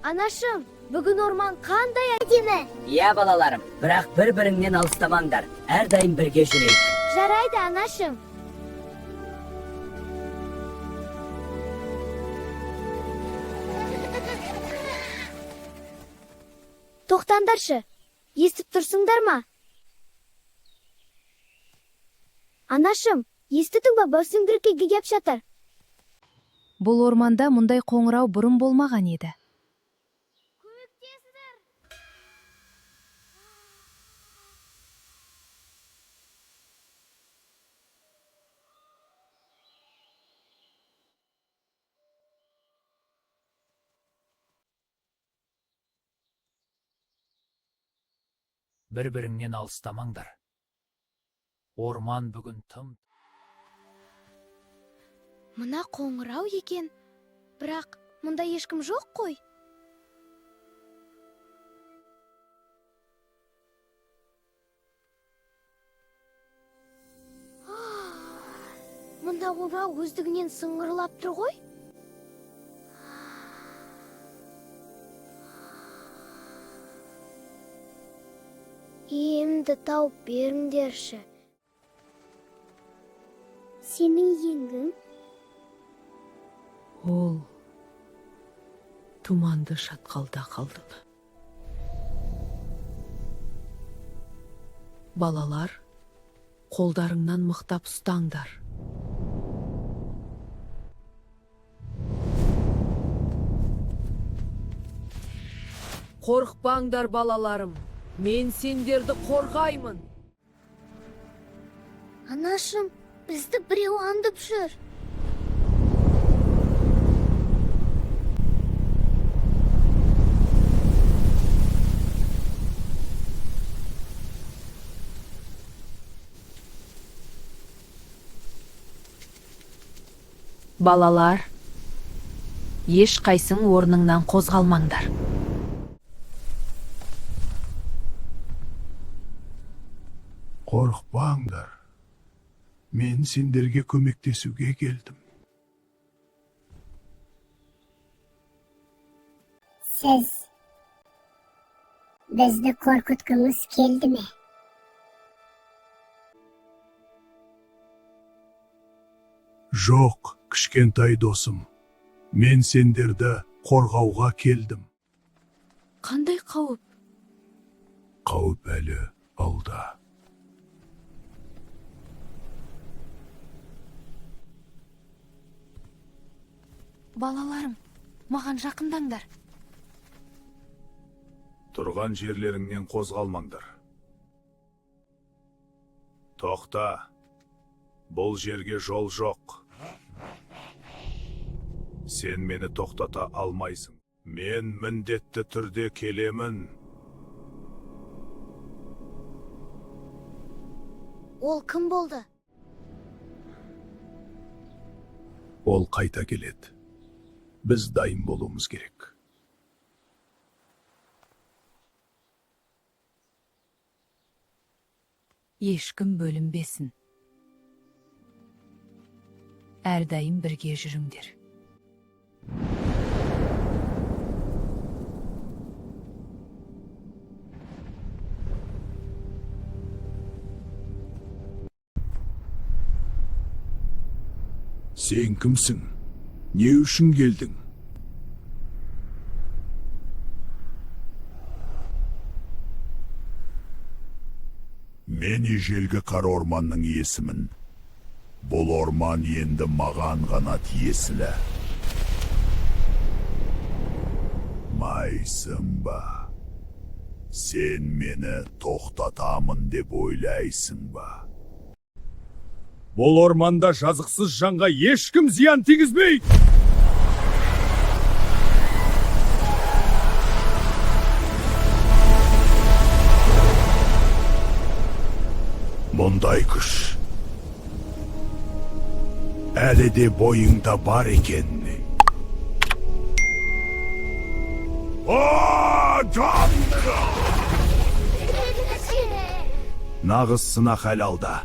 Анашым, бүгін орман қандай әдемі. Иә балаларым, бірақ бір-біріңнен алыстамаңдар. Әрдайым бірге жүрейік. Жарайды, анашым. Тоқтандаршы, естіп тұрсыңдар ма? Анашым, естідің ба, бәусіңдірке кеп жатыр. Бұл орманда мұндай қоңырау бұрын болмаған еді. Бір-біріңнен алыстамаңдар. Орман бүгін тым. Мына қоңырау екен, бірақ мұнда ешкім жоқ қой. Мұнда қоңырау өздігінен сыңғырлап тұр ғой. Емді тауып беріңдерші. Сенің еңгің? Ол тұманды шатқалда қалдық. Балалар, қолдарыңнан мықтап ұстаңдар. Қорықпаңдар балаларым. Мен сендерді қорғаймын. Анашым, бізді біреу аңдып жүр. Балалар, еш қайсың орныңнан қозғалмаңдар. Қорықпаңдар. Мен сендерге көмектесуге келдім. Сіз бізді қорқытқыңыз келді ме? Жоқ, кішкентай досым. Мен сендерді қорғауға келдім. Қандай қауіп? Қауіп әлі алда. Балаларым, маған жақындаңдар. Тұрған жерлеріңнен қозғалмаңдар. Тоқта, бұл жерге жол жоқ. Сен мені тоқтата алмайсың. Мен міндетті түрде келемін. Ол кім болды? Ол қайта келеді. Біз дайын болуымыз керек. Ешкім бөлінбесін. Әрдайым бірге жүріңдер. Сен кімсің? Не үшін келдің? Мен ежелгі қара орманның иесімін. Бұл орман енді маған ғана тиесілі. Майсың ба? Сен мені тоқтатамын деп ойлайсың ба? Бұл орманда жазықсыз жанға ешкім зиян тигізбейді. Мұндай күш әлі де бойыңда бар екен. Нағыз сынақ әлі алда.